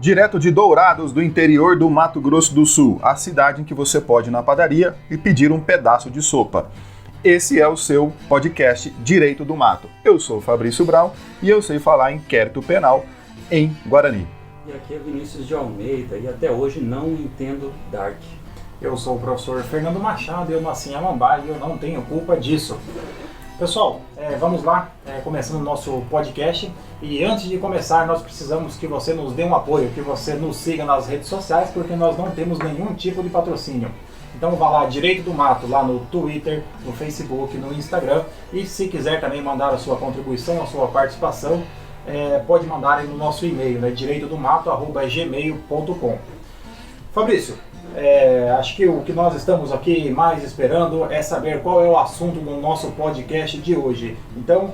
Direto de Dourados, do interior do Mato Grosso do Sul, a cidade em que você pode ir na padaria e pedir um pedaço de sopa. Esse é o seu podcast Direito do Mato. Eu sou o Fabrício Brown e eu sei falar inquérito penal em Guarani. E aqui é Vinícius de Almeida e até hoje não entendo Dark. Eu sou o professor Fernando Machado e eu nasci em Amambai e eu não tenho culpa disso. Pessoal, vamos lá, começando o nosso podcast. E antes de começar, nós precisamos que você nos dê um apoio, que você nos siga nas redes sociais, porque nós não temos nenhum tipo de patrocínio. Então vá lá, Direito do Mato, lá no Twitter, no Facebook, no Instagram. E se quiser também mandar a sua contribuição, a sua participação, pode mandar aí no nosso e-mail, né, direitodomato@gmail.com. Fabrício, acho que o que nós estamos aqui mais esperando é saber qual é o assunto do nosso podcast de hoje. Então,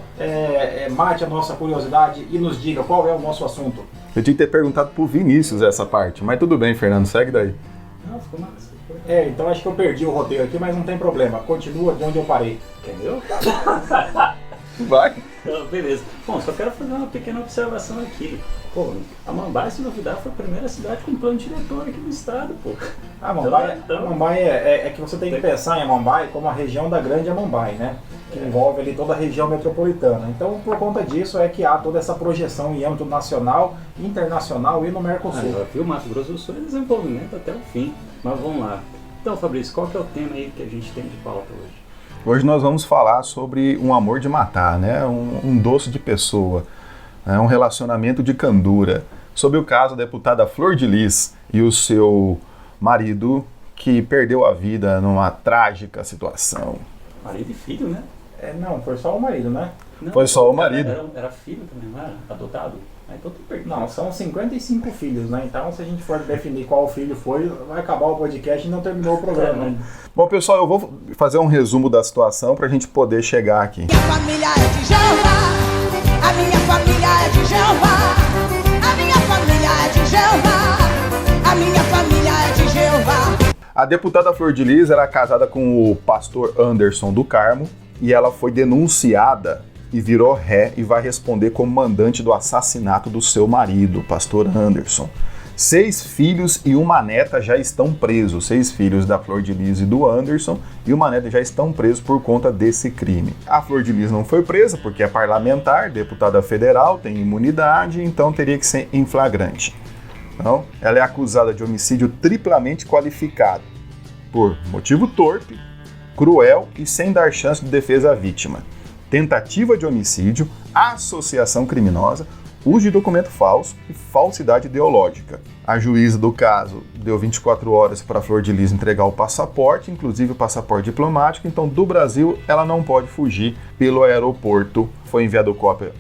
mate a nossa curiosidade e nos diga qual é o nosso assunto. Eu tinha que ter perguntado pro Vinícius essa parte, mas tudo bem, Fernando, segue daí. Não, ficou massa. Então acho que eu perdi o roteiro aqui, mas não tem problema. Continua de onde eu parei. Entendeu? Vai. Beleza. Bom, só quero fazer uma pequena observação aqui. Pô, Amambai, se duvidar, foi a primeira cidade com plano diretor aqui no estado, pô. Amambai é que você tem que pensar em Amambai como a região da Grande Amambai, né? Que envolve ali toda a região metropolitana. Então, por conta disso, é que há toda essa projeção em âmbito nacional, internacional e no Mercosul. Aqui o Mato Grosso do Sul é desenvolvimento até o fim. Mas vamos lá. Então, Fabrício, qual que é o tema aí que a gente tem de pauta hoje? Hoje nós vamos falar sobre um amor de matar, né? Um doce de pessoa, né? Um relacionamento de candura. Sobre o caso da deputada Flor de Lis e o seu marido que perdeu a vida numa trágica situação. Marido e filho, né? Não, foi só o marido, né? Não, foi só o marido. Era filho também, não era? Adotado? Então tô perdido. Não, são 55 filhos, né? Então, se a gente for definir qual filho foi, vai acabar o podcast e não terminou o programa ainda. Bom, pessoal, eu vou fazer um resumo da situação para a gente poder chegar aqui. Minha família é de Jeová, a minha família é de Jeová, a minha família é de Jeová, a minha família é de Jeová. A deputada Flor de Lis era casada com o pastor Anderson do Carmo e ela foi denunciada e virou ré e vai responder como mandante do assassinato do seu marido, pastor Anderson. 6 filhos e uma neta já estão presos. 6 filhos da Flor de Lis e do Anderson e uma neta já estão presos por conta desse crime. A Flor de Lis não foi presa porque é parlamentar, deputada federal, tem imunidade, então teria que ser em flagrante. Então, ela é acusada de homicídio triplamente qualificado por motivo torpe, cruel e sem dar chance de defesa à vítima, tentativa de homicídio, associação criminosa, uso de documento falso e falsidade ideológica. A juíza do caso deu 24 horas para a Flor de Lis entregar o passaporte, inclusive o passaporte diplomático, então do Brasil ela não pode fugir pelo aeroporto. Foi enviado cópia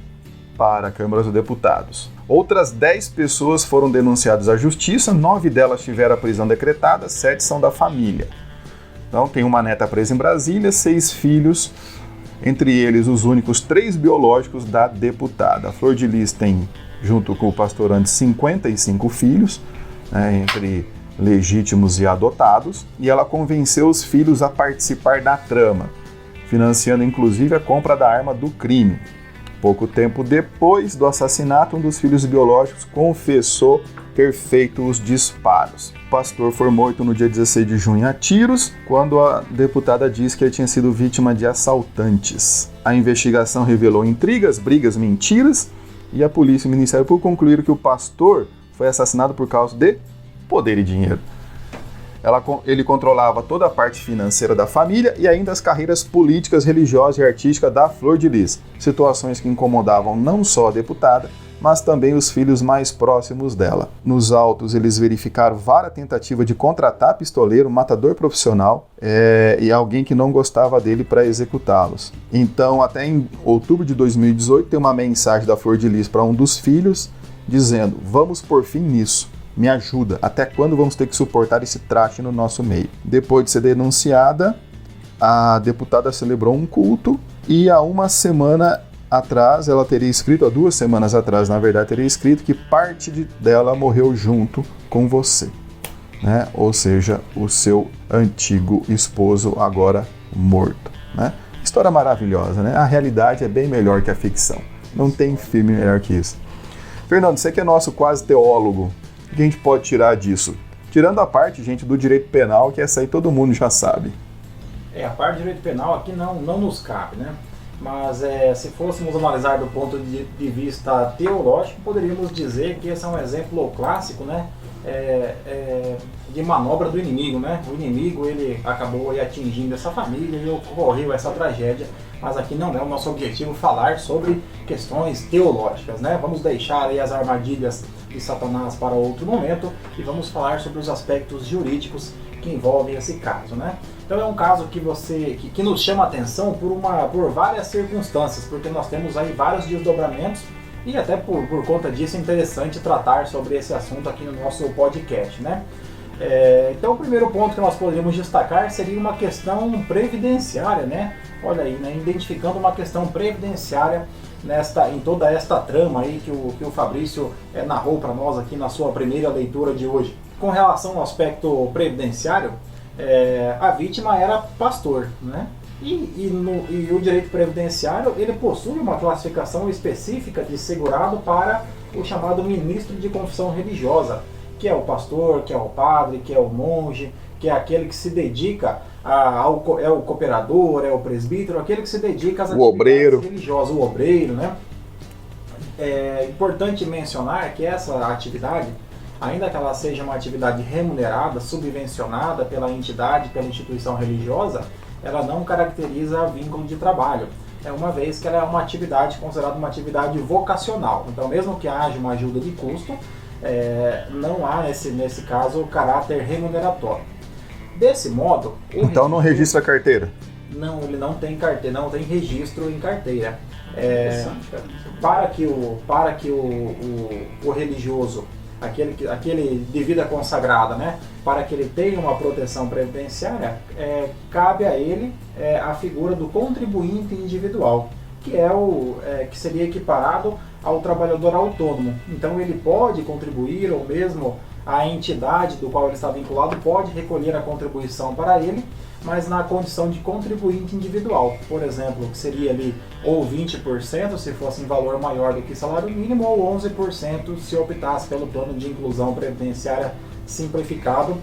para a Câmara dos Deputados. Outras 10 pessoas foram denunciadas à justiça, 9 delas tiveram a prisão decretada, 7 são da família. Então tem uma neta presa em Brasília, 6 filhos, entre eles os únicos 3 biológicos da deputada. A Flor de Lis tem, junto com o pastor Anderson, 55 filhos, né, entre legítimos e adotados, e ela convenceu os filhos a participar da trama, financiando inclusive a compra da arma do crime. Pouco tempo depois do assassinato, um dos filhos biológicos confessou ter feito os disparos. O pastor foi morto no dia 16 de junho a tiros, quando a deputada disse que ele tinha sido vítima de assaltantes. A investigação revelou intrigas, brigas, mentiras, e a polícia e o Ministério Público concluíram que o pastor foi assassinado por causa de poder e dinheiro. Ele controlava toda a parte financeira da família e ainda as carreiras políticas, religiosas e artísticas da Flor de Lis, situações que incomodavam não só a deputada, mas também os filhos mais próximos dela. Nos autos, eles verificaram várias tentativas de contratar pistoleiro, matador profissional e alguém que não gostava dele para executá-los. Então, até em outubro de 2018, tem uma mensagem da Flor de Lis para um dos filhos, dizendo: vamos por fim nisso. Me ajuda, até quando vamos ter que suportar esse traste no nosso meio? Depois de ser denunciada, a deputada celebrou um culto e há 2 semanas atrás, ela teria escrito, há 2 semanas atrás, na verdade, teria escrito que parte dela morreu junto com você, né? Ou seja, o seu antigo esposo agora morto, né? História maravilhosa, né? A realidade é bem melhor que a ficção. Não tem filme melhor que isso. Fernando, você que é nosso quase teólogo, O que a gente pode tirar disso? Tirando a parte, gente, do direito penal, que essa aí todo mundo já sabe. A parte do direito penal aqui não nos cabe, né? Mas se fôssemos analisar do ponto de vista teológico, poderíamos dizer que esse é um exemplo clássico, né? De manobra do inimigo, né? O inimigo, ele acabou aí atingindo essa família e ocorreu essa tragédia, mas aqui não é o nosso objetivo falar sobre questões teológicas, né? Vamos deixar aí as armadilhas de Satanás para outro momento e vamos falar sobre os aspectos jurídicos que envolvem esse caso, né? Então é um caso que nos chama a atenção por várias circunstâncias, porque nós temos aí vários desdobramentos e até por conta disso é interessante tratar sobre esse assunto aqui no nosso podcast, né? Então o primeiro ponto que nós poderíamos destacar seria uma questão previdenciária, né? Olha aí, né? Identificando uma questão previdenciária em toda esta trama aí que o Fabrício narrou para nós aqui na sua primeira leitura de hoje. Com relação ao aspecto previdenciário, a vítima era pastor, né? E o direito previdenciário, ele possui uma classificação específica de segurado para o chamado ministro de confissão religiosa, que é o pastor, que é o padre, que é o monge, que é aquele que se dedica é o cooperador, é o presbítero, aquele que se dedica às atividades religiosas, o obreiro, né? É importante mencionar que essa atividade, ainda que ela seja uma atividade remunerada, subvencionada pela entidade, pela instituição religiosa, ela não caracteriza vínculo de trabalho, uma vez que ela é uma atividade considerada uma atividade vocacional. Então, mesmo que haja uma ajuda de custo, não há nesse caso caráter remuneratório. Desse modo... Então não registra carteira? Não, ele não tem carteira, não tem registro em carteira. Para que o religioso, aquele de vida consagrada, né, para que ele tenha uma proteção previdenciária, cabe a ele a figura do contribuinte individual, que seria equiparado ao trabalhador autônomo. Então ele pode contribuir, ou mesmo a entidade do qual ele está vinculado pode recolher a contribuição para ele, mas na condição de contribuinte individual. Por exemplo, que seria ali ou 20% se fosse em valor maior do que salário mínimo, ou 11% se optasse pelo plano de inclusão previdenciária simplificado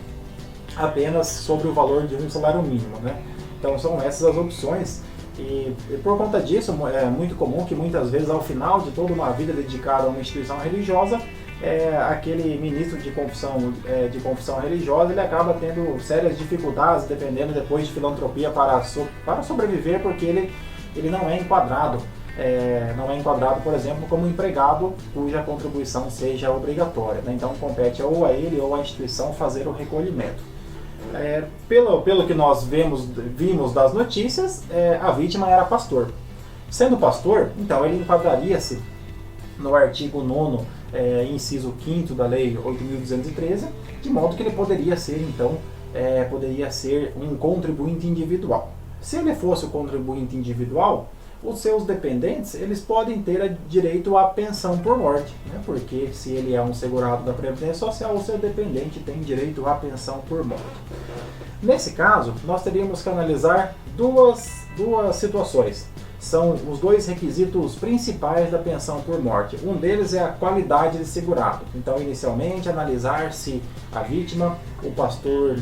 apenas sobre o valor de um salário mínimo, né? Então são essas as opções. E por conta disso, é muito comum que muitas vezes ao final de toda uma vida dedicada a uma instituição religiosa, aquele ministro de confissão religiosa, ele acaba tendo sérias dificuldades, dependendo depois de filantropia para sobreviver, porque ele não é enquadrado, por exemplo, como empregado cuja contribuição seja obrigatória, né? Então compete ou a ele ou à instituição fazer o recolhimento. Pelo que nós vimos das notícias, a vítima era pastor. Sendo pastor, então ele enquadraria-se no artigo 9º, inciso 5º da Lei 8.213, de modo que ele poderia ser, então, um contribuinte individual. Se ele fosse o contribuinte individual, os seus dependentes, eles podem ter direito à pensão por morte, né? Porque se ele é um segurado da Previdência Social, o seu dependente tem direito à pensão por morte. Nesse caso, nós teríamos que analisar duas situações. São os dois requisitos principais da pensão por morte. Um deles é a qualidade de segurado. Então, inicialmente, analisar se a vítima, o pastor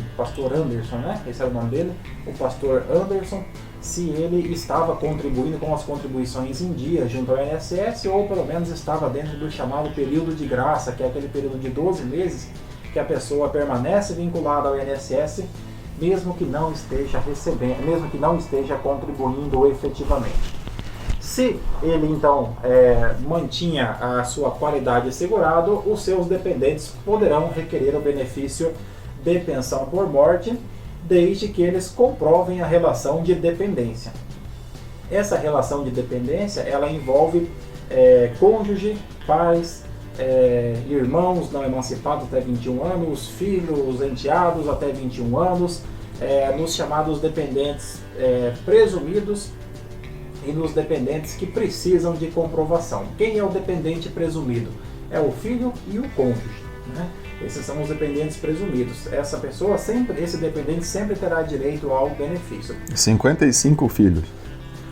Anderson, né? Esse era o nome dele, o pastor Anderson, se ele estava contribuindo com as contribuições em dia junto ao INSS, ou pelo menos estava dentro do chamado período de graça, que é aquele período de 12 meses que a pessoa permanece vinculada ao INSS, mesmo que não esteja recebendo, mesmo que não esteja contribuindo efetivamente. Se ele então mantinha a sua qualidade de segurado, os seus dependentes poderão requerer o benefício de pensão por morte, desde que eles comprovem a relação de dependência. Essa relação de dependência, ela envolve cônjuge, pais, irmãos não emancipados até 21 anos, filhos, enteados até 21 anos, nos chamados dependentes presumidos e nos dependentes que precisam de comprovação. Quem é o dependente presumido? É o filho e o cônjuge, né? Esses são os dependentes presumidos. Esse dependente sempre terá direito ao benefício. 55 filhos.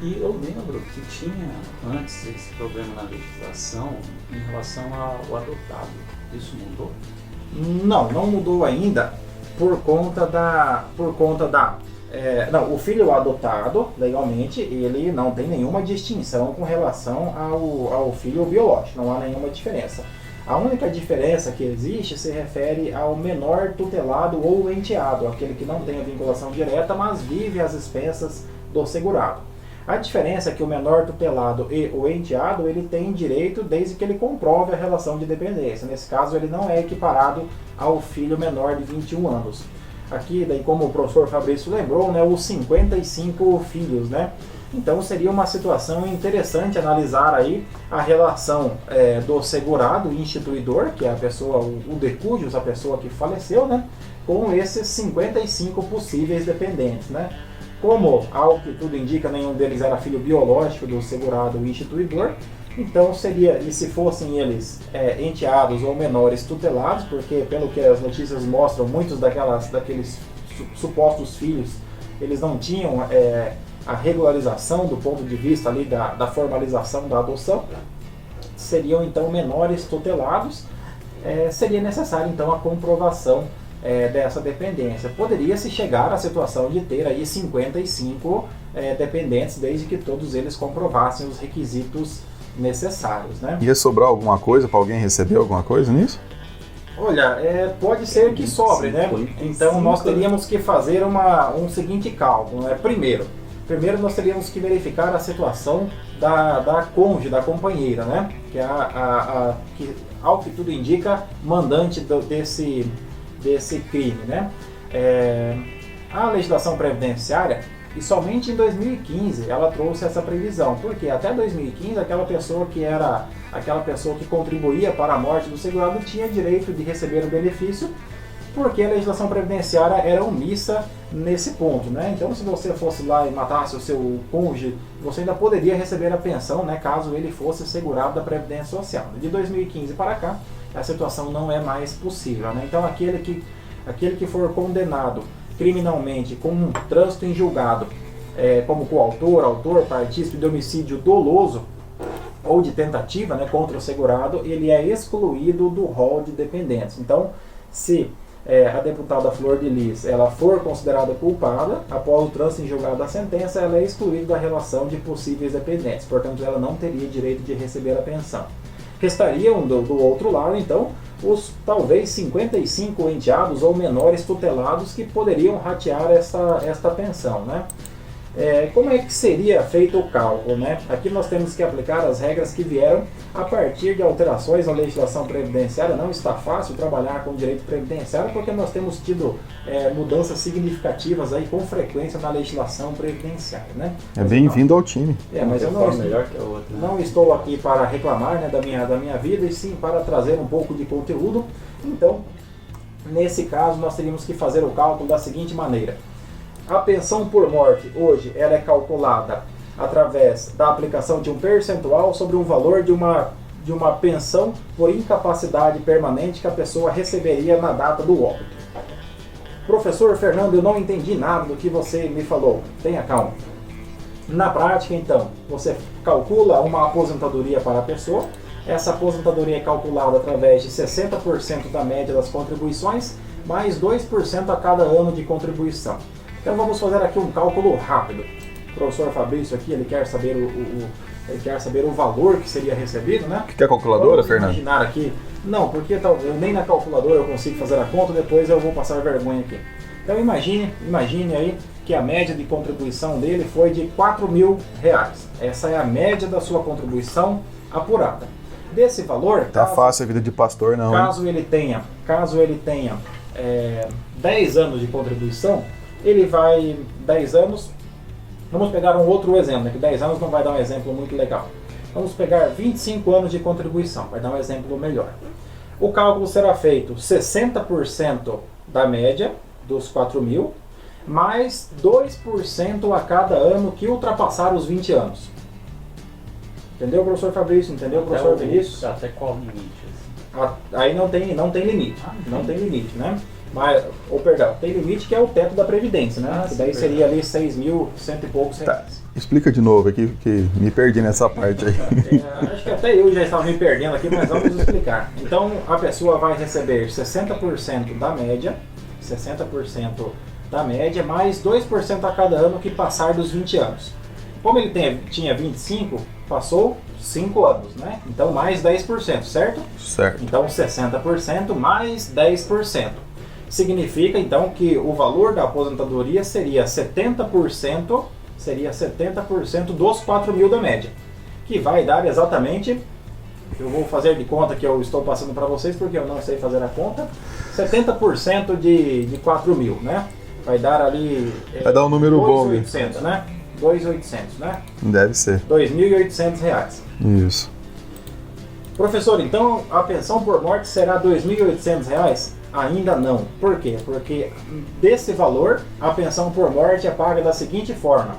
E eu lembro que tinha antes esse problema na legislação em relação ao adotado. Isso mudou? Não mudou ainda por conta da... não, o filho adotado, legalmente, ele não tem nenhuma distinção com relação ao filho biológico, não há nenhuma diferença. A única diferença que existe se refere ao menor tutelado ou enteado, aquele que não tem a vinculação direta, mas vive às expensas do segurado. A diferença é que o menor tutelado e o enteado, ele tem direito desde que ele comprove a relação de dependência. Nesse caso, ele não é equiparado ao filho menor de 21 anos. Aqui, daí, como o professor Fabrício lembrou, né, os 55 filhos, né? Então seria uma situação interessante analisar aí a relação do segurado instituidor, que é a pessoa, o de cujos, a pessoa que faleceu, né, com esses 55 possíveis dependentes, né? Como, ao que tudo indica, nenhum deles era filho biológico do segurado instituidor, então seria, e se fossem eles enteados ou menores tutelados, porque pelo que as notícias mostram, muitos daqueles supostos filhos, eles não tinham a regularização do ponto de vista ali da formalização da adoção, seriam então menores tutelados, seria necessário então a comprovação dessa dependência. Poderia-se chegar à situação de ter aí 55 dependentes, desde que todos eles comprovassem os requisitos necessários, né? Ia sobrar alguma coisa para alguém receber alguma coisa nisso? Olha, pode ser que sobre, né? Então nós teríamos que fazer um seguinte cálculo, né? Primeiro nós teríamos que verificar a situação da cônjuge, da companheira, né? Que é que, ao que tudo indica, mandante desse crime, né? A legislação previdenciária, e somente em 2015 ela trouxe essa previsão, porque até 2015 aquela pessoa que contribuía para a morte do segurado tinha direito de receber o benefício, porque a legislação previdenciária era omissa nesse ponto, né? Então, se você fosse lá e matasse o seu cônjuge, você ainda poderia receber a pensão, né, caso ele fosse segurado da Previdência Social. De 2015 para cá, a situação não é mais possível, né? Então, aquele que for condenado criminalmente com um trânsito em julgado, como coautor, autor, partícipe de homicídio doloso ou de tentativa, né, contra o segurado, ele é excluído do rol de dependentes. Então, se a deputada Flor de Lis ela for considerada culpada, após o trânsito em julgado da sentença, ela é excluída da relação de possíveis dependentes, portanto ela não teria direito de receber a pensão. Restariam do outro lado, então, os talvez 55 enteados ou menores tutelados que poderiam ratear esta pensão, né? Como é que seria feito o cálculo, né? Aqui nós temos que aplicar as regras que vieram a partir de alterações na legislação previdenciária. Não está fácil trabalhar com direito previdenciário porque nós temos tido mudanças significativas aí com frequência na legislação previdenciária, né? Bem-vindo ao time. Mas eu melhor que a outra, né? Não estou aqui para reclamar, né, da minha vida, e sim para trazer um pouco de conteúdo. Então, nesse caso, nós teríamos que fazer o cálculo da seguinte maneira. A pensão por morte, hoje, ela é calculada através da aplicação de um percentual sobre o valor de uma pensão por incapacidade permanente que a pessoa receberia na data do óbito. Professor Fernando, eu não entendi nada do que você me falou. Tenha calma. Na prática, então, você calcula uma aposentadoria para a pessoa. Essa aposentadoria é calculada através de 60% da média das contribuições, mais 2% a cada ano de contribuição. Então vamos fazer aqui um cálculo rápido. O professor Fabrício aqui, ele quer saber o valor que seria recebido, né? Que é a calculadora, vamos Fernando? Imaginar aqui. Não, porque nem na calculadora eu consigo fazer a conta, depois eu vou passar vergonha aqui. Então imagine aí que a média de contribuição dele foi de R$4.000. Essa é a média da sua contribuição apurada. Desse valor... Tá fácil a vida de pastor, não. Caso ele tenha 10 anos de contribuição, ele vai 10 anos, vamos pegar um outro exemplo, né, que 10 anos não vai dar um exemplo muito legal. Vamos pegar 25 anos de contribuição, vai dar um exemplo melhor. O cálculo será feito 60% da média dos 4.000, mais 2% a cada ano que ultrapassar os 20 anos. Entendeu, professor Fabrício? Entendeu, professor Vinícius? Até qual limite? Assim? Aí não tem limite, não tem limite, né? Mas, tem limite que é o teto da Previdência, né? Que daí seria ali 6.100 e poucos reais. Explica de novo aqui, que me perdi nessa parte aí. Acho que até eu já estava me perdendo aqui, mas vamos explicar. Então, a pessoa vai receber 60% da média, 60% da média, mais 2% a cada ano que passar dos 20 anos. Como ele tinha 25, passou 5 anos, né? Então, mais 10%, certo? Certo. Então, 60% mais 10%. Significa, então, que o valor da aposentadoria seria 70% dos 4 mil da média, que vai dar exatamente, eu vou fazer de conta que eu estou passando para vocês porque eu não sei fazer a conta, 70% de 4 mil, né? Vai dar ali... Vai dar um número bom, 2.800, né? 2.800, né? Deve ser. R$2.800. Isso. Professor, então a pensão por morte será R$2.800? Ainda não. Por quê? Porque desse valor, a pensão por morte é paga da seguinte forma: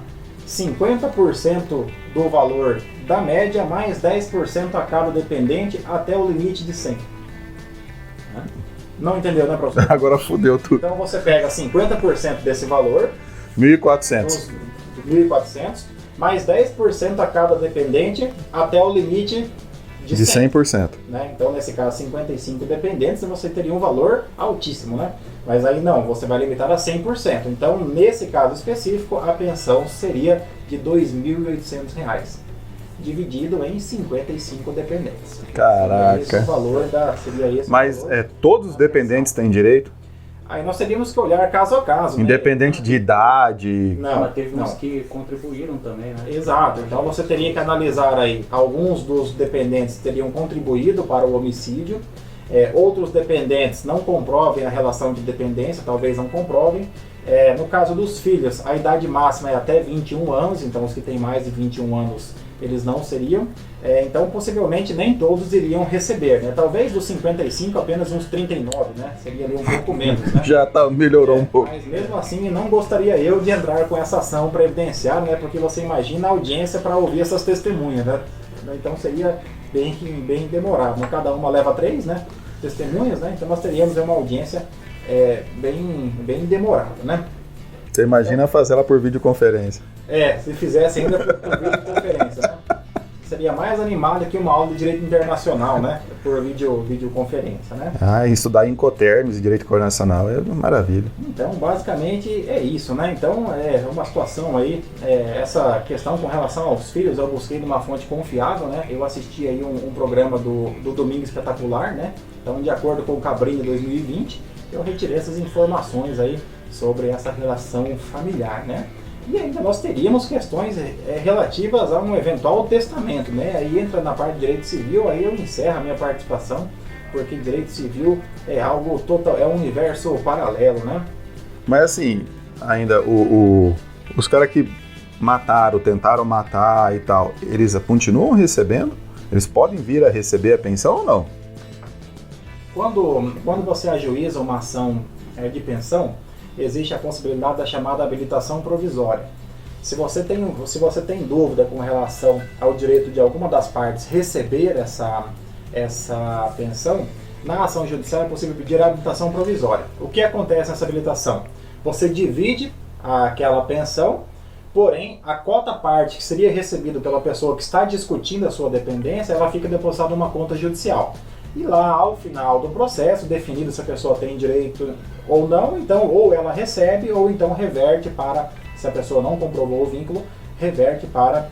50% do valor da média mais 10% a cada dependente até o limite de 100. Não entendeu, né, professor? Agora fudeu tudo. Então você pega 50% desse valor, 1.400. 1.400, mais 10% a cada dependente até o limite de 100%. né? Então, nesse caso, 55 dependentes, você teria um valor altíssimo, né? Mas aí não, você vai limitar a 100%. Então, nesse caso específico, a pensão seria de R$2.800, dividido em 55 dependentes. Caraca. Seria esse o valor seria esse Mas valor todos os da dependentes pensão. têm direito? Aí nós teríamos que olhar caso a caso, Independente de idade. Não, Mas teve uns não. que contribuíram também, né? Exato, então você teria que analisar aí, alguns dos dependentes teriam contribuído para o homicídio, outros dependentes não comprovem a relação de dependência, talvez não comprovem. No caso dos filhos, a idade máxima é até 21 anos, então os que têm mais de 21 anos eles não seriam, então possivelmente nem todos iriam receber, né? Talvez dos 55 apenas uns 39, né? Seria ali um pouco menos, né? Já melhorou um pouco. Mas mesmo assim, não gostaria eu de entrar com essa ação previdenciária, né? Porque você imagina a audiência para ouvir essas testemunhas, né? Então seria bem demorado, né? Cada uma leva 3, né? Testemunhas, né? Então nós teríamos uma audiência bem demorada, né? Você imagina fazer ela por videoconferência. Se fizesse ainda por videoconferência, né? Seria mais animado que uma aula de direito internacional, né? Por videoconferência, né? Estudar Incoterms, direito internacional, é uma maravilha. Então, basicamente é isso, né? Então, é uma situação aí, essa questão com relação aos filhos, eu busquei numa fonte confiável, né? Eu assisti aí um programa do Domingo Espetacular, né? Então, de acordo com o Cabrinho 2020, eu retirei essas informações aí sobre essa relação familiar, né? E ainda nós teríamos questões relativas a um eventual testamento, né? Aí entra na parte de direito civil, aí eu encerro a minha participação, porque direito civil é algo total, é um universo paralelo, né? Mas assim, ainda os caras que tentaram matar e tal, eles continuam recebendo? Eles podem vir a receber a pensão ou não? Quando você ajuiza uma ação de pensão, existe a possibilidade da chamada habilitação provisória. Se você tem dúvida com relação ao direito de alguma das partes receber essa pensão, na ação judicial é possível pedir a habilitação provisória. O que acontece nessa habilitação? Você divide aquela pensão, porém a cota parte que seria recebida pela pessoa que está discutindo a sua dependência, ela fica depositada numa conta judicial. E lá, ao final do processo, definido se a pessoa tem direito ou não, então ou ela recebe ou então reverte para, se a pessoa não comprovou o vínculo, reverte para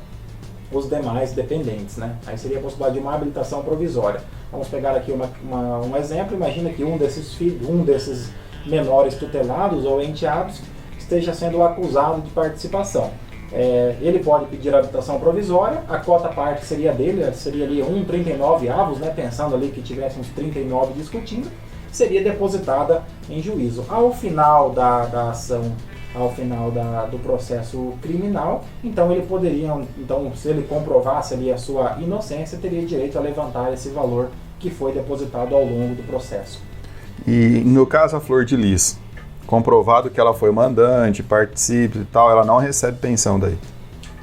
os demais dependentes, né? Aí seria a possibilidade de uma habilitação provisória. Vamos pegar aqui um exemplo. Imagina que um desses menores tutelados ou enteados esteja sendo acusado de participação. Ele pode pedir a habilitação provisória, a cota parte seria dele, seria ali 1,39 avos, né, pensando ali que tivesse uns 39 discutindo, seria depositada em juízo. Ao final da ação, ao final do processo criminal, então ele poderia, se ele comprovasse ali a sua inocência, teria direito a levantar esse valor que foi depositado ao longo do processo. E no caso a Flor de Lis, comprovado que ela foi mandante, participe e tal, ela não recebe pensão daí?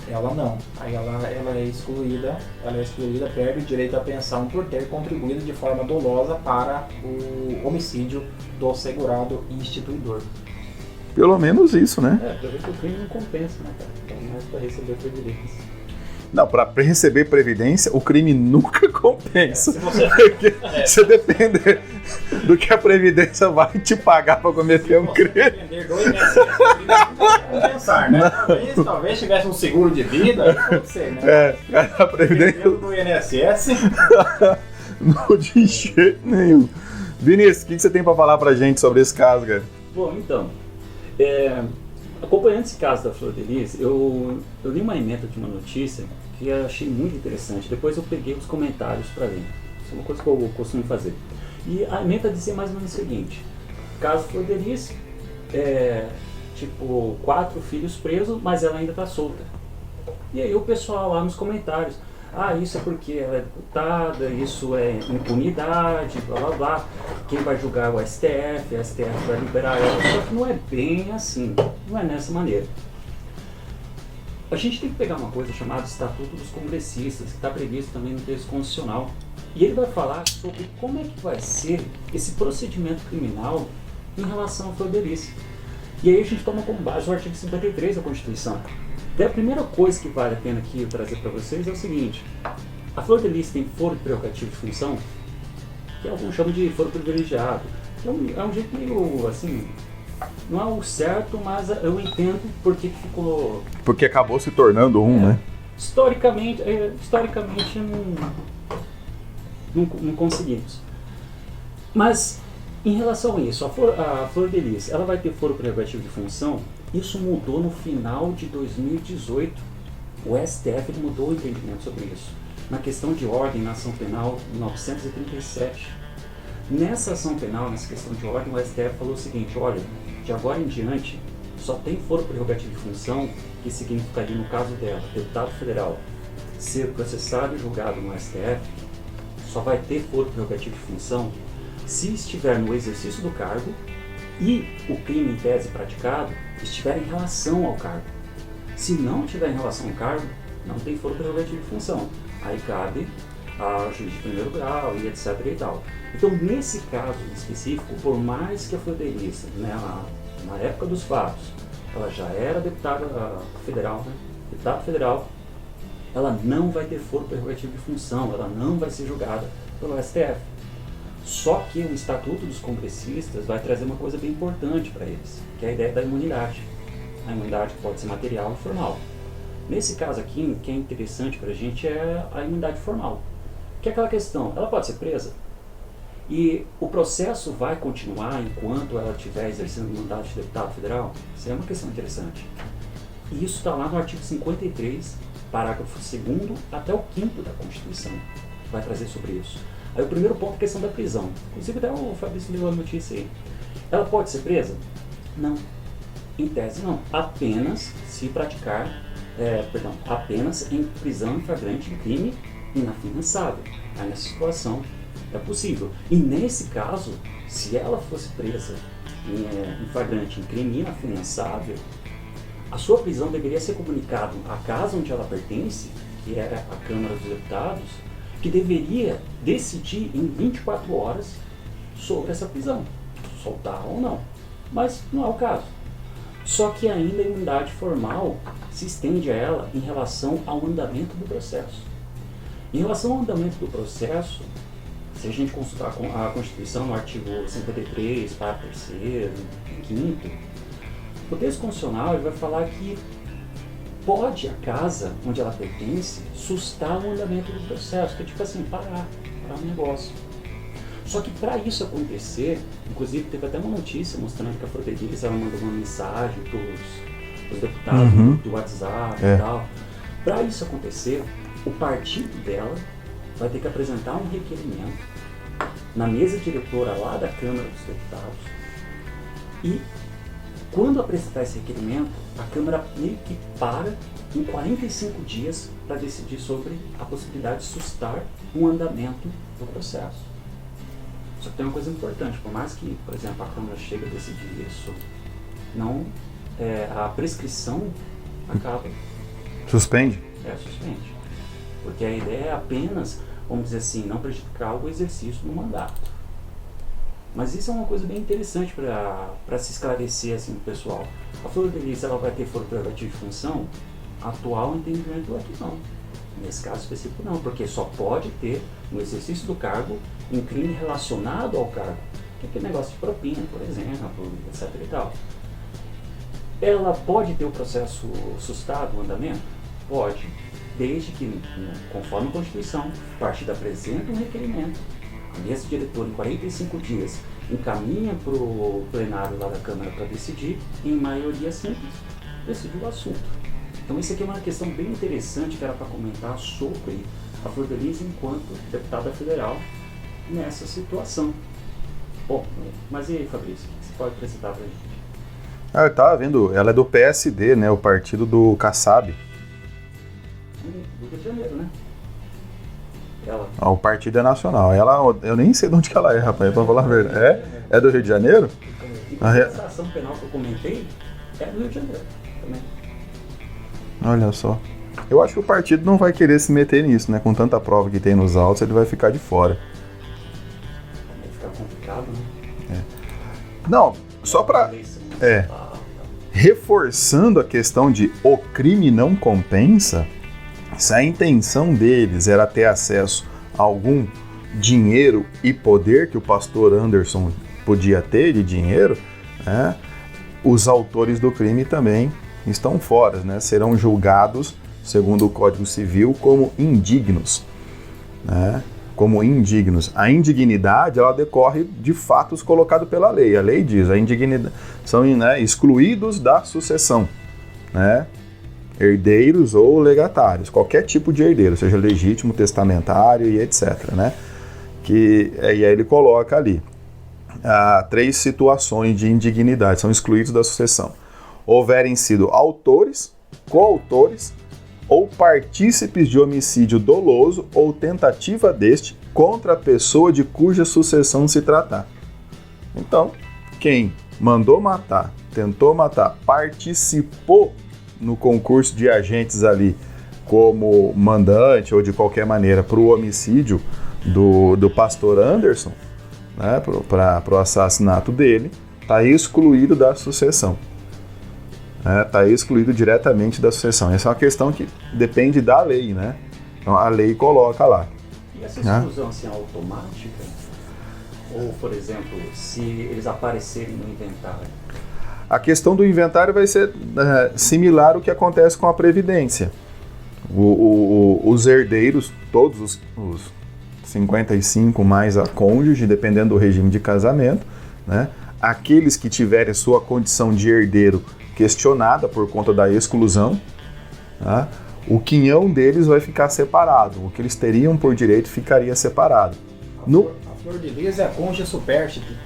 Ela não. Aí ela é excluída, perde o direito à pensão por ter contribuído de forma dolosa para o homicídio do segurado instituidor. Pelo menos isso, né? Pra ver que o crime não compensa, né, cara? Então, mais pra receber previdência. Não, para receber previdência, o crime nunca compensa. Se você- Você depende do que a previdência vai te pagar para cometer um crime. Depender do INSS, vamos pensar, né? Talvez tivesse um seguro de vida, pode ser, né? A previdência Dependendo do INSS, não de jeito nenhum. Vinícius, o que você tem para falar pra gente sobre esse caso, cara? Bom, então, acompanhando esse caso da Flor de Lis, eu li uma ementa de uma notícia que eu achei muito interessante. Depois eu peguei os comentários para ler. Isso é uma coisa que eu costumo fazer. E a ementa dizia mais ou menos o seguinte: caso Flor de Lis, 4 filhos presos, mas ela ainda está solta. E aí o pessoal lá nos comentários: isso é porque ela é deputada, isso é impunidade, blá blá blá. Quem vai julgar é o STF, a STF vai liberar ela. Só que não é bem assim, não é nessa maneira. A gente tem que pegar uma coisa chamada Estatuto dos Congressistas, que está previsto também no texto constitucional. E ele vai falar sobre como é que vai ser esse procedimento criminal em relação à Flor de Lis. E aí a gente toma como base o artigo 53 da Constituição. Daí a primeira coisa que vale a pena aqui eu trazer para vocês é o seguinte: a Flor de Lis tem foro prerrogativo de função, que alguns chamam de foro privilegiado. É um jeito meio assim, não é o certo, mas eu entendo porque ficou... Porque acabou se tornando né? Historicamente não conseguimos. Mas em relação a isso, a Flor de Lis, ela vai ter foro prerrogativo de função. Isso mudou no final de 2018. O STF mudou o entendimento sobre isso. Na questão de ordem na ação penal 937. Nessa ação penal, nessa questão de ordem, o STF falou o seguinte: olha, de agora em diante, só tem foro prerrogativo de função, que significaria, no caso dela, deputado federal, ser processado e julgado no STF, só vai ter foro prerrogativo de função se estiver no exercício do cargo e o crime em tese praticado estiver em relação ao cargo. Se não estiver em relação ao cargo, não tem foro prerrogativo de função. Aí cabe a juiz de primeiro grau e etc e tal. Então, nesse caso específico, por mais que a Flor de Lis, na época dos fatos, ela já era deputada federal, deputada federal, ela não vai ter foro prerrogativo de função, ela não vai ser julgada pelo STF. Só que o Estatuto dos Congressistas vai trazer uma coisa bem importante para eles, que é a ideia da imunidade. A imunidade pode ser material e formal. Nesse caso aqui, o que é interessante para a gente é a imunidade formal. Que é aquela questão: ela pode ser presa e o processo vai continuar enquanto ela estiver exercendo o mandato de deputado federal? Isso é uma questão interessante. E isso está lá no artigo 53, parágrafo 2º até o 5º da Constituição, que vai trazer sobre isso. Aí o primeiro ponto é a questão da prisão. Inclusive até o Fabrício leu a notícia aí. Ela pode ser presa? Não. Em tese não. Apenas se praticar, apenas em prisão em flagrante de crime inafiançável. Aí nessa situação é possível. E nesse caso, se ela fosse presa em flagrante em crime inafiançável, a sua prisão deveria ser comunicada à casa onde ela pertence, que é a Câmara dos Deputados, que deveria decidir em 24 horas sobre essa prisão, soltar ou não. Mas não é o caso. Só que ainda a imunidade formal se estende a ela em relação ao andamento do processo. Em relação ao andamento do processo, se a gente consultar a Constituição no artigo 53, parágrafo 3º, 5º, o texto constitucional ele vai falar que pode a casa onde ela pertence sustar o andamento do processo, que é tipo assim, parar o negócio. Só que para isso acontecer, inclusive teve até uma notícia mostrando que a Flor de Lis ela mandou uma mensagem para os deputados do WhatsApp e tal. Para isso acontecer, o partido dela vai ter que apresentar um requerimento na mesa diretora lá da Câmara dos Deputados e quando apresentar esse requerimento, a Câmara meio que para em 45 dias para decidir sobre a possibilidade de sustar um andamento do processo. Só que tem uma coisa importante: por mais que, por exemplo, a Câmara chegue a decidir isso, não, a prescrição acaba. Suspende? Suspende. Porque a ideia é apenas, vamos dizer assim, não prejudicar o exercício do mandato. Mas isso é uma coisa bem interessante para se esclarecer assim, pro pessoal. A flor de lis, ela vai ter foro prerrogativo de função? Atual entendimento aqui não. Nesse caso específico não, porque só pode ter no exercício do cargo um crime relacionado ao cargo. Que é aquele negócio de propina, por exemplo, etc e tal. Ela pode ter o processo suscitado, o andamento? Pode, desde que, conforme a Constituição, a partida apresenta um requerimento, a mesa diretora em 45 dias encaminha para o plenário lá da Câmara para decidir, em maioria simples, decide o assunto. Então isso aqui é uma questão bem interessante que era para comentar sobre a Flor de Lis enquanto deputada federal nessa situação. Bom, mas e aí, Fabrício, o que você pode apresentar para a gente? Eu estava vendo, ela é do PSD, né, o partido do Kassab. Do Rio de Janeiro, né? Ela. O partido é nacional. Eu nem sei de onde que ela é, rapaz, pra falar a verdade. É do Rio de Janeiro? Essa ação penal que eu comentei é do Rio de Janeiro também. Olha só. Eu acho que o partido não vai querer se meter nisso, né? Com tanta prova que tem nos autos, ele vai ficar de fora. Vai ficar complicado, né? Não, só pra... Reforçando a questão de o crime não compensa, se a intenção deles era ter acesso a algum dinheiro e poder que o pastor Anderson podia ter de dinheiro, né, os autores do crime também estão fora, né, serão julgados, segundo o Código Civil, como indignos, né, como indignos. A indignidade, ela decorre de fatos colocados pela lei. A lei diz, a indignidade são, né, excluídos da sucessão, né, herdeiros ou legatários, qualquer tipo de herdeiro, seja legítimo, testamentário e etc, né, e aí ele coloca ali 3 situações de indignidade, são excluídos da sucessão. Houverem sido autores, coautores ou partícipes de homicídio doloso ou tentativa deste contra a pessoa de cuja sucessão se tratar. Então, quem mandou matar, tentou matar, participou no concurso de agentes ali como mandante ou de qualquer maneira para o homicídio do pastor Anderson, né, para o assassinato dele, está excluído da sucessão. Está excluído diretamente da sucessão. Essa é uma questão que depende da lei, né? Então a lei coloca lá. E essa exclusão assim, automática? Ou, por exemplo, se eles aparecerem no inventário? A questão do inventário vai ser similar ao que acontece com a Previdência. Os herdeiros, todos os 55 mais a cônjuge, dependendo do regime de casamento, né? Aqueles que tiverem sua condição de herdeiro questionada por conta da exclusão, tá? O quinhão deles vai ficar separado, o que eles teriam por direito ficaria separado. A Flor de Lis é a cônjuge supérstite.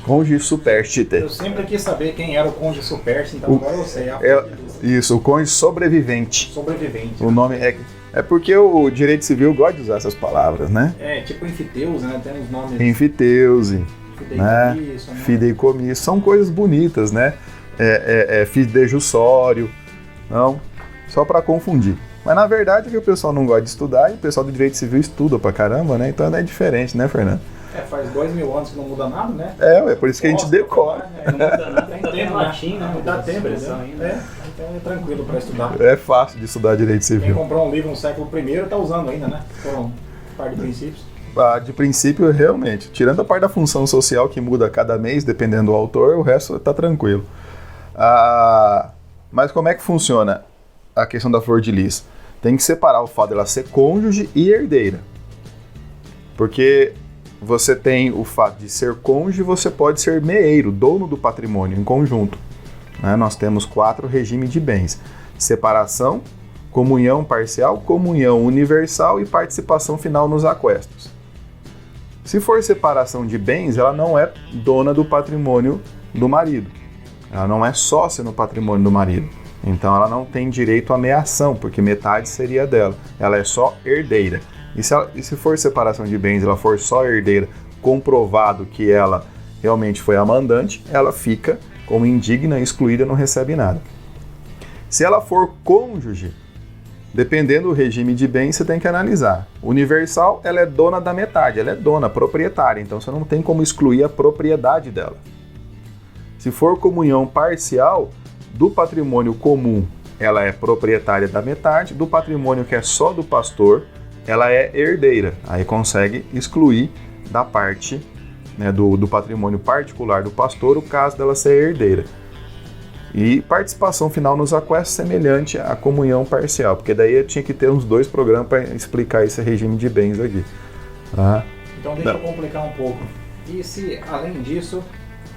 Cônjuge supérstite. Eu sempre quis saber quem era o cônjuge supérstite, então agora eu sei. Isso, o cônjuge sobrevivente. Sobrevivente. O nome é porque o direito civil gosta de usar essas palavras, né? Tipo enfiteuse, né? Tem uns nomes. Enfiteuse, né? Fideicomisso, são coisas bonitas, né? Fidejussório, não, só para confundir. Mas na verdade é que o pessoal não gosta de estudar e o pessoal do direito civil estuda pra caramba, né? Então é diferente, né, Fernando? Faz 2000 anos que não muda nada, né? É por isso que a gente decora. Não muda nada, tem tempo, latim, né? Não dá tempo, ainda. Então é tranquilo para estudar. É fácil de estudar direito Quem civil. comprou um livro no século I tá usando ainda, né? Foram um par de princípios. De princípio, realmente. Tirando a parte da função social que muda a cada mês, dependendo do autor, o resto tá tranquilo. Mas como é que funciona a questão da Flor de Lis? Tem que separar o fato dela ser cônjuge e herdeira. Porque você tem o fato de ser cônjuge, você pode ser meeiro, dono do patrimônio em conjunto. Né? Nós temos 4 regimes de bens: separação, comunhão parcial, comunhão universal e participação final nos aquestos. Se for separação de bens, ela não é dona do patrimônio do marido. Ela não é sócia no patrimônio do marido. Então ela não tem direito à meação, porque metade seria dela. Ela é só herdeira. E se for separação de bens, ela for só herdeira, comprovado que ela realmente foi a mandante, ela fica como indigna, excluída, não recebe nada. Se ela for cônjuge, Dependendo do regime de bens, você tem que analisar. Universal, ela é dona da metade, ela é dona, proprietária, então você não tem como excluir a propriedade dela. Se for comunhão parcial, do patrimônio comum, ela é proprietária da metade, do patrimônio que é só do pastor, ela é herdeira. Aí consegue excluir da parte, né, do patrimônio particular do pastor o caso dela ser herdeira. E participação final nos aquestos semelhante à comunhão parcial, porque daí eu tinha que ter uns 2 programas para explicar esse regime de bens aqui. Então deixa eu complicar um pouco. E se, além disso,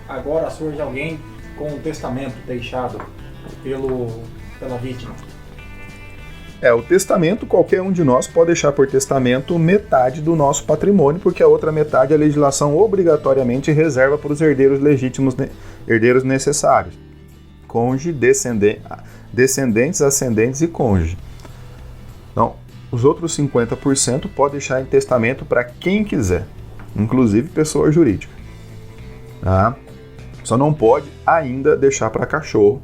agora surge alguém com um testamento deixado pela vítima? O testamento, qualquer um de nós pode deixar por testamento metade do nosso patrimônio, porque a outra metade a legislação obrigatoriamente reserva para os herdeiros legítimos, herdeiros necessários. Cônjuge, descendentes, ascendentes e cônjuge. Então, os outros 50% pode deixar em testamento para quem quiser, inclusive pessoa jurídica. Tá? Só não pode ainda deixar para cachorro.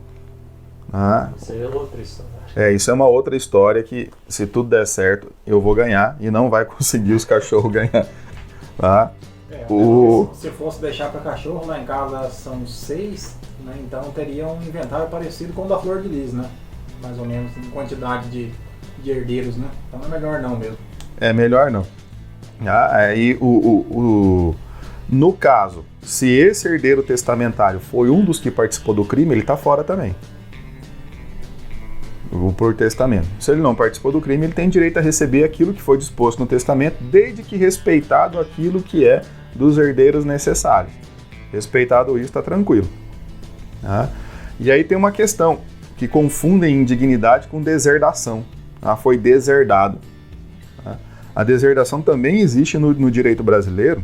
Tá? Isso é outra história. Isso é uma outra história que, se tudo der certo, eu vou ganhar e não vai conseguir os cachorros ganhar. Tá? Se fosse deixar para cachorro, lá em casa são 6, né? Então teria um inventário parecido com o da Flor de Lis, né? Mais ou menos, em quantidade de herdeiros, né? Então é melhor não mesmo. É melhor não. Aí, no caso, se esse herdeiro testamentário foi um dos que participou do crime, ele está fora também. Por testamento. Se ele não participou do crime, ele tem direito a receber aquilo que foi disposto no testamento, desde que respeitado aquilo que é dos herdeiros necessários. Respeitado isso, está tranquilo. Tá? E aí tem uma questão que confundem indignidade com deserdação. Foi deserdado. Tá? A deserdação também existe no direito brasileiro,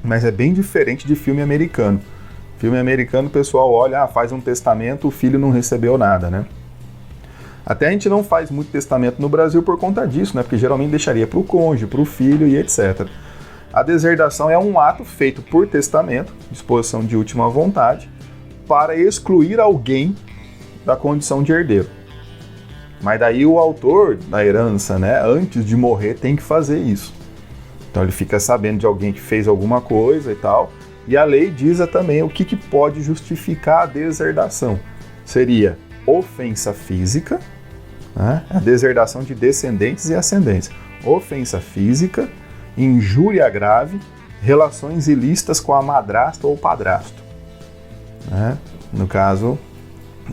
mas é bem diferente de filme americano. Filme americano, o pessoal olha, faz um testamento, o filho não recebeu nada, né? Até a gente não faz muito testamento no Brasil por conta disso, né? Porque geralmente deixaria para o cônjuge, para o filho e etc. A deserdação é um ato feito por testamento, disposição de última vontade, para excluir alguém da condição de herdeiro. Mas daí o autor da herança, né, antes de morrer, tem que fazer isso. Então ele fica sabendo de alguém que fez alguma coisa e tal, e a lei diz também o que pode justificar a deserdação. Seria ofensa física, né? A deserdação de descendentes e ascendentes. Ofensa física, injúria grave, relações ilícitas com a madrasta ou padrasto. Né? No caso,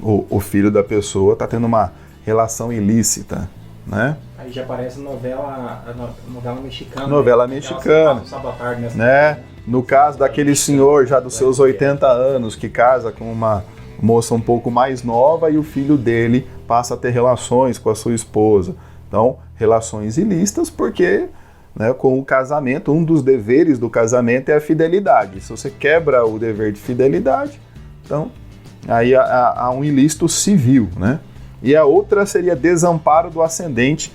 o filho da pessoa está tendo uma relação ilícita. Né? Aí já aparece novela mexicana. Novela mexicana. Né? No caso daquele senhor já dos seus 80 anos que casa com uma moça um pouco mais nova e o filho dele passa a ter relações com a sua esposa. Então, relações ilícitas porque, né, com o casamento, um dos deveres do casamento é a fidelidade. Se você quebra o dever de fidelidade, então aí há um ilícito civil, né? E a outra seria desamparo do ascendente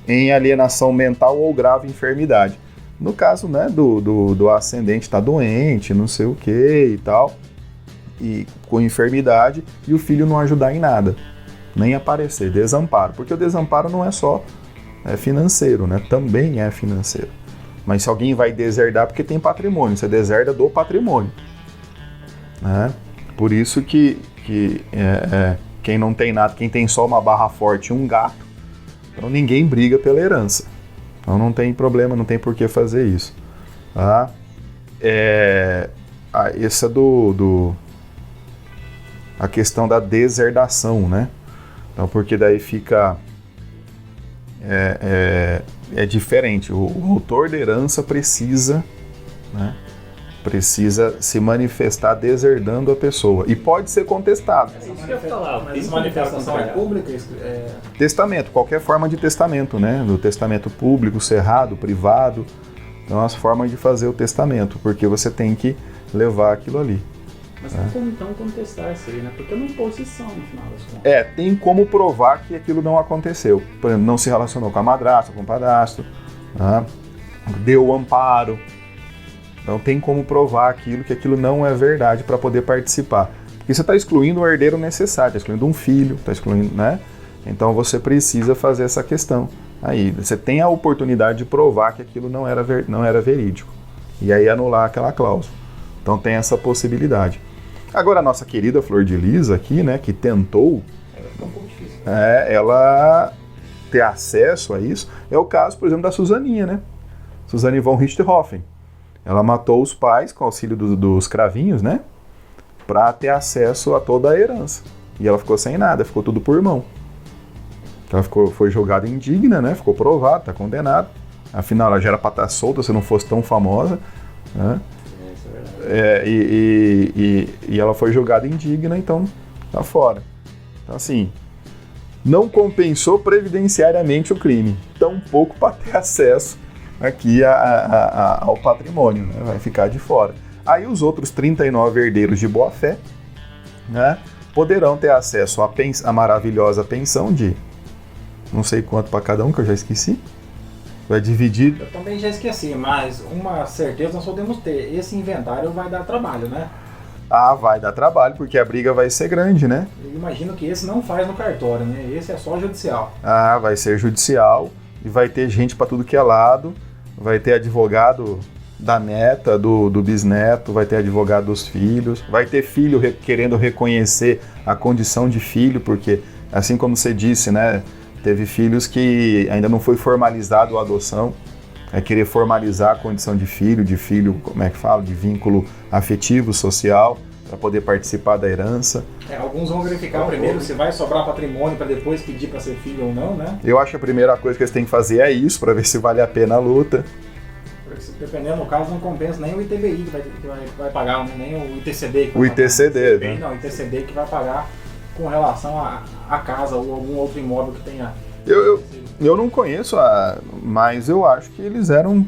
em alienação mental ou grave enfermidade. No caso, né, do ascendente estar doente, não sei o que e tal, e com enfermidade, e o filho não ajudar em nada, nem aparecer, desamparo. Porque o desamparo não é só financeiro, né? Também é financeiro. Mas se alguém vai deserdar porque tem patrimônio, você deserda do patrimônio. Né? Por isso que quem não tem nada, quem tem só uma barra forte e um gato, então ninguém briga pela herança. Então não tem problema, não tem por que fazer isso. Tá? Essa a questão da deserdação, né? Então, porque daí fica diferente. O autor da herança precisa, né, precisa se manifestar deserdando a pessoa. E pode ser contestado. Isso que eu ia falar. Mas manifestação é pública? Testamento, qualquer forma de testamento, né? Do testamento público, cerrado, privado. Então, as formas de fazer o testamento, porque você tem que levar aquilo ali. Mas tem como então contestar isso aí, né? Porque é uma imposição no final das contas. Tem como provar que aquilo não aconteceu. Por exemplo, não se relacionou com a madrasta, com o padrasto, né? Deu amparo. Então tem como provar que aquilo não é verdade para poder participar. Porque você está excluindo o herdeiro necessário, está excluindo um filho, está excluindo, né? Então você precisa fazer essa questão. Aí você tem a oportunidade de provar que aquilo não era verídico. E aí anular aquela cláusula. Então tem essa possibilidade. Agora a nossa querida Flor de Lis aqui, né, que tentou ela ter acesso a isso, é o caso, por exemplo, da Suzaninha, né? Suzane von Richthofen. Ela matou os pais com auxílio dos cravinhos, né? Para ter acesso a toda a herança. E ela ficou sem nada, ficou tudo por mão. Ela foi julgada indigna, né? Ficou provada, está condenada. Afinal, ela já era para estar solta se não fosse tão famosa. Né? Isso é verdade. E ela foi julgada indigna, então tá fora. Então, assim, não compensou previdenciariamente o crime, tampouco para ter acesso aqui ao patrimônio, né? Vai ficar de fora. Aí os outros 39 herdeiros de boa-fé, né, poderão ter acesso à maravilhosa pensão de não sei quanto para cada um, que eu já esqueci. Vai dividir. Eu também já esqueci, mas uma certeza nós podemos ter: esse inventário vai dar trabalho, né? Ah, vai dar trabalho, porque a briga vai ser grande, né? Eu imagino que esse não faz no cartório, né? Esse é só judicial. Ah, vai ser judicial e vai ter gente para tudo que é lado. Vai ter advogado da neta, do bisneto, vai ter advogado dos filhos, vai ter filho querendo reconhecer a condição de filho, porque, assim como você disse, né, teve filhos que ainda não foi formalizado a adoção, é querer formalizar a condição de filho, como é que fala, de vínculo afetivo, social, para poder participar da herança. Alguns vão verificar primeiro se vai sobrar patrimônio para depois pedir para ser filho ou não, né? Eu acho que a primeira coisa que eles têm que fazer é isso, para ver se vale a pena a luta. Porque, dependendo do caso, não compensa nem o ITBI que vai pagar, nem o ITCD. O ITCD, né? Não, o ITCD que vai pagar com relação à casa ou algum outro imóvel que tenha. Eu não conheço, mas eu acho que eles eram,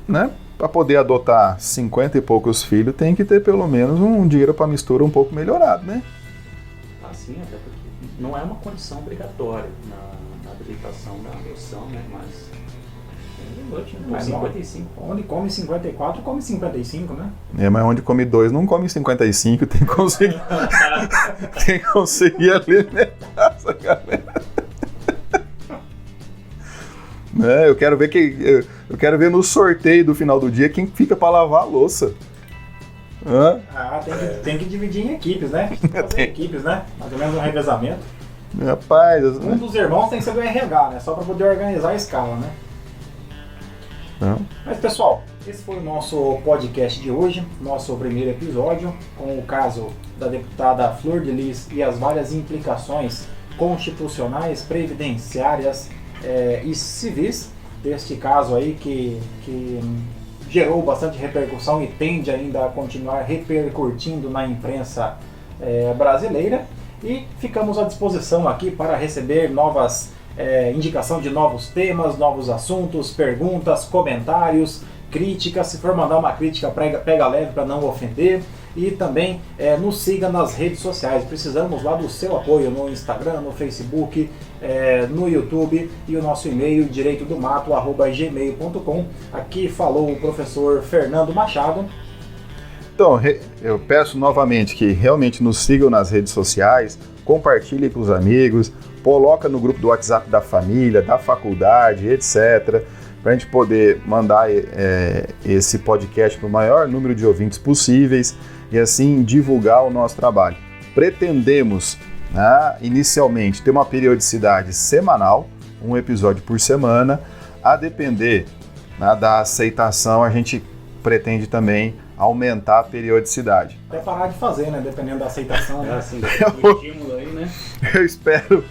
né? Para poder adotar 50 e poucos filhos, tem que ter pelo menos um dinheiro para mistura um pouco melhorado, né? Assim, até porque não é uma condição obrigatória na habilitação da adoção, né? Mas Mas 55. Onde come 54, come 55, né? Mas onde come 2 não come 55, tem que conseguir, tem que conseguir alimentar essa galera. Eu quero ver no sorteio do final do dia quem fica para lavar a louça. Tem que dividir em equipes, né? Fazer equipes, né? Mais ou menos um revezamento. Rapaz, um dos irmãos tem que ser do RH, né? Só para poder organizar a escala, né? Não. Mas, pessoal, esse foi o nosso podcast de hoje, nosso primeiro episódio, com o caso da deputada Flor de Lis e as várias implicações constitucionais, previdenciárias e civis deste caso aí que gerou bastante repercussão e tende ainda a continuar repercutindo na imprensa brasileira. E ficamos à disposição aqui para receber indicação de novos temas, novos assuntos, perguntas, comentários, críticas. Se for mandar uma crítica, pega leve para não ofender. E também nos siga nas redes sociais. Precisamos lá do seu apoio no Instagram, no Facebook, no YouTube e o nosso e-mail direitodomato@gmail.com. Aqui falou o professor Fernando Machado. Então, eu peço novamente que realmente nos sigam nas redes sociais, compartilhem com os amigos, coloca no grupo do WhatsApp da família, da faculdade, etc., para a gente poder mandar esse podcast para o maior número de ouvintes possíveis e assim divulgar o nosso trabalho. Pretendemos, inicialmente, ter uma periodicidade semanal, um episódio por semana. A depender da aceitação, a gente pretende também aumentar a periodicidade. Até parar de fazer, né? Dependendo da aceitação. Né? Assim, estímulo aí, né? Eu espero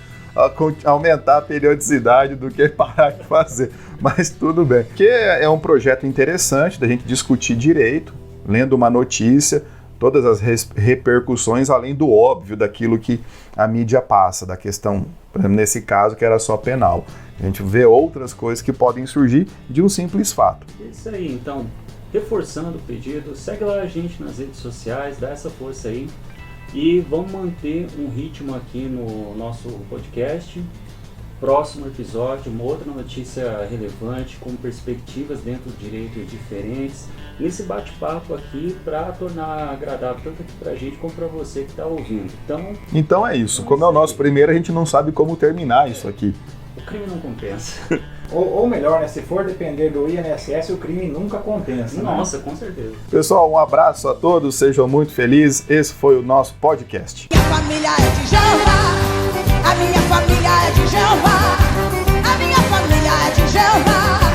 aumentar a periodicidade do que parar de fazer, mas tudo bem. Porque é um projeto interessante da gente discutir direito, lendo uma notícia, todas as repercussões, além do óbvio daquilo que a mídia passa, da questão, por exemplo, nesse caso, que era só penal. A gente vê outras coisas que podem surgir de um simples fato. Isso aí, então, reforçando o pedido, segue lá a gente nas redes sociais, dá essa força aí. E vamos manter um ritmo aqui no nosso podcast. próximo episódio, uma outra notícia relevante, com perspectivas dentro do direito diferentes, nesse bate-papo aqui para tornar agradável tanto aqui para a gente como para você que está ouvindo. Então é isso. Como é o nosso primeiro, a gente não sabe como terminar isso aqui. O crime não compensa. Ou melhor, né? Se for depender do INSS, o crime nunca compensa. Nossa, com certeza. Pessoal, um abraço a todos, sejam muito felizes. Esse foi o nosso podcast. Minha família é de Jeová, a minha família é de Jeová, a minha família é de Jeová.